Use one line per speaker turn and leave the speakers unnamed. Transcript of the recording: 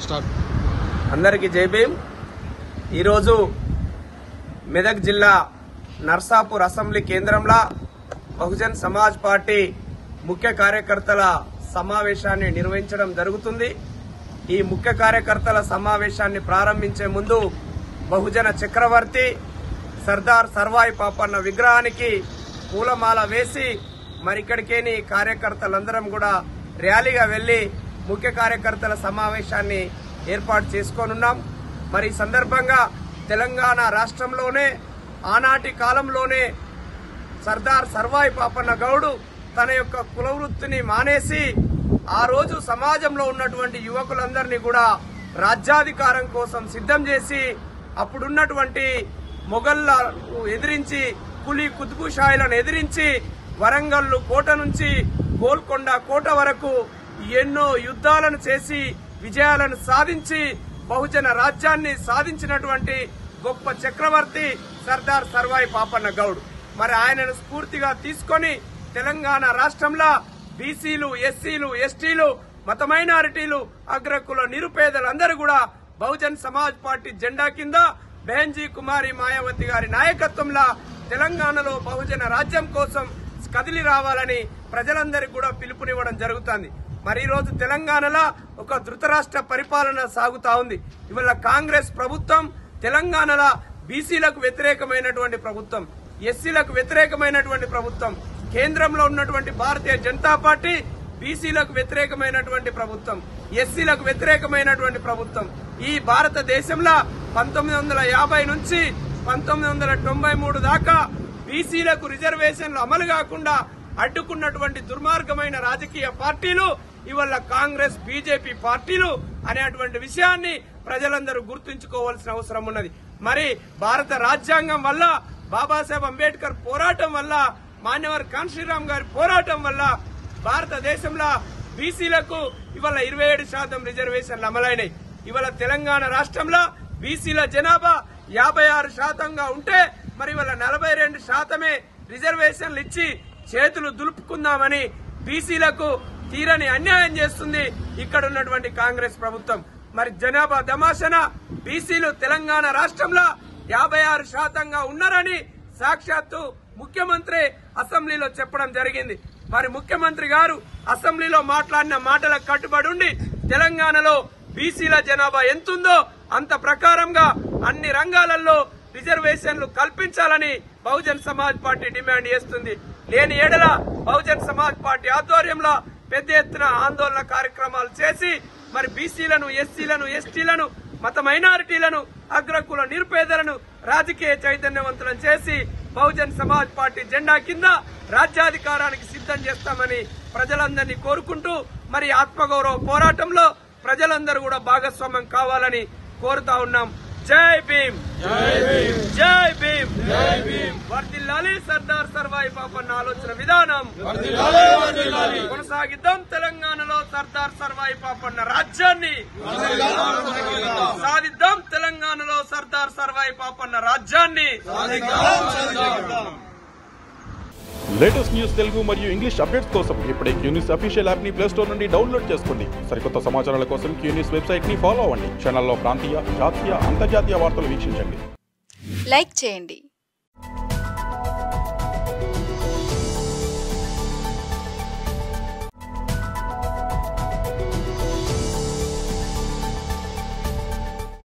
Start.
అందరికీ జై భీమ్. ఈరోజు మెదక్ జిల్లా నర్సాపూర్ అసెంబ్లీ కేంద్రంలో బహుజన్ సమాజ్ పార్టీ ముఖ్య కార్యకర్తల సమావేశాన్ని నిర్వహించడం జరుగుతుంది. ఈ ముఖ్య కార్యకర్తల సమావేశాన్ని ప్రారంభించే ముందు బహుజన చక్రవర్తి సర్దార్ సర్వాయి పాపన్న విగ్రహానికి పూలమాల వేసి మరి ఇక్కడికేని కార్యకర్తలందరం కూడా ర్యాలీగా వెళ్లి ముఖ్య కార్యకర్తల సమావేశాన్ని ఏర్పాటు చేసుకోనున్నాం. మరి ఈ సందర్భంగా తెలంగాణ రాష్ట్రంలోనే ఆనాటి కాలంలోనే సర్దార్ సర్వాయి పాపన్న గౌడు తన యొక్క కుల వృత్తిని మానేసి ఆ రోజు సమాజంలో ఉన్నటువంటి యువకులందరినీ కూడా రాజ్యాధికారం కోసం సిద్ధం చేసి అప్పుడున్నటువంటి మొఘల్లను ఎదిరించి కులీ కుతుబు షాయిలను ఎదిరించి వరంగల్ కోట నుంచి గోల్కొండ కోట వరకు ఎన్నో యుద్ధాలను చేసి విజయాలను సాధించి బహుజన రాజ్యాన్ని సాధించినటువంటి గొప్ప చక్రవర్తి సర్దార్ సర్వాయి పాపన్న గౌడ్. మరి ఆయనను స్ఫూర్తిగా తీసుకొని తెలంగాణ రాష్ట్రంలో బీసీలు, ఎస్సీలు, ఎస్టీలు, మత మైనారిటీలు, అగ్రకుల నిరుపేదలందరూ కూడా బహుజన్ సమాజ్ పార్టీ జెండా కింద బెహన్జీ కుమారి మాయావతి గారి నాయకత్వంలో తెలంగాణలో బహుజన రాజ్యం కోసం కదిలి రావాలని ప్రజలందరికీ కూడా పిలుపునివ్వడం జరుగుతుంది. మరి ఈ రోజు తెలంగాణలో ఒక ధృతరాష్ట్ర పరిపాలన సాగుతా ఉంది. ఇవాళ కాంగ్రెస్ ప్రభుత్వం తెలంగాణలో బీసీలకు వ్యతిరేకమైనటువంటి ప్రభుత్వం, ఎస్సీలకు వ్యతిరేకమైనటువంటి ప్రభుత్వం, కేంద్రంలో ఉన్నటువంటి భారతీయ జనతా పార్టీ బీసీలకు వ్యతిరేకమైనటువంటి ప్రభుత్వం, ఎస్సీలకు వ్యతిరేకమైనటువంటి ప్రభుత్వం. ఈ భారతదేశంలో 1950 నుంచి 1993 దాకా బీసీలకు రిజర్వేషన్లు అమలు కాకుండా అడ్డుకున్నటువంటి దుర్మార్గమైన రాజకీయ పార్టీలు ఇవాళ కాంగ్రెస్, బీజేపీ పార్టీలు అనేటువంటి విషయాన్ని ప్రజలందరూ గుర్తుంచుకోవాల్సిన అవసరం ఉన్నది. మరి భారత రాజ్యాంగం వల్ల, బాబాసాహెబ్ అంబేద్కర్ పోరాటం వల్ల, మాన్యవర్ కాన్షీరామ్ గారి పోరాటం వల్ల భారతదేశంలో బీసీలకు ఇవాళ 27% రిజర్వేషన్లు అమలైనాయి. ఇవాళ తెలంగాణ రాష్ట్రంలో బీసీల జనాభా 56%గా ఉంటే మరి ఇవాళ 42% రిజర్వేషన్లు ఇచ్చి చేతులు దులుపుకుందామని బీసీలకు తీరని అన్యాయం చేస్తుంది ఇక్కడ ఉన్నటువంటి కాంగ్రెస్ ప్రభుత్వం. మరి జనాభా దమాషన బీసీలు తెలంగాణ రాష్ట్రంలో 56%గా ఉన్నారని సాక్షాత్తు ముఖ్యమంత్రి అసెంబ్లీలో చెప్పడం జరిగింది. మరి ముఖ్యమంత్రి గారు అసెంబ్లీలో మాట్లాడిన మాటలకు కట్టుబడి ఉండి తెలంగాణలో బీసీల జనాభా ఎంతుందో అంత ప్రకారంగా అన్ని రంగాలలో రిజర్వేషన్లు కల్పించాలని బహుజన్ సమాజ్ పార్టీ డిమాండ్ చేస్తుంది. లేని ఏడల బహుజన్ సమాజ్ పార్టీ ఆధ్వర్యంలో పెద్ద ఎత్తున ఆందోళన కార్యక్రమాలు చేసి మరి బీసీలను, ఎస్సీలను, ఎస్టీలను, మత మైనారిటీలను, అగ్రకుల నిరుపేదలను రాజకీయ చైతన్యవంతులను చేసి బహుజన్ సమాజ్ పార్టీ జెండా కింద రాజ్యాధికారానికి సిద్ధం చేస్తామని ప్రజలందరినీ కోరుకుంటూ మరి ఆత్మగౌరవ పోరాటంలో ప్రజలందరూ కూడా భాగస్వామ్యం కావాలని కోరుతా ఉన్నాం. జై భీమ్, జై భీమ్, వర్ధిల్లాలి సర్దార్ సర్వాయి పాపన్న ఆలోచన విధానం, కొనసాగిద్దాం తెలంగాణలో సర్దార్ సర్వాయి పాపన్న రాజ్యాన్ని సాధిద్దాం, తెలంగాణలో సర్దార్ సర్వాయి పాపన్న రాజ్యాన్ని.
లేటెస్ట్ న్యూస్ తెలుగు మరియు ఇంగ్లీష్ అప్డేట్స్ కోసం ఇప్పుడే క్యూన్యూస్ అఫీషియల్ యాప్ ని ప్లే స్టోర్ నుండి డౌన్లోడ్ చేసుకోండి. సరికొత్త సమాచారాల కోసం క్యూన్యూస్ వెబ్సైట్ ని ఫాలో అవ్వండి. ఛానల్లో ప్రాంతీయ, జాతీయ, అంతర్జాతీయ వార్తలు వీక్షించండి.
లైక్ చేయండి.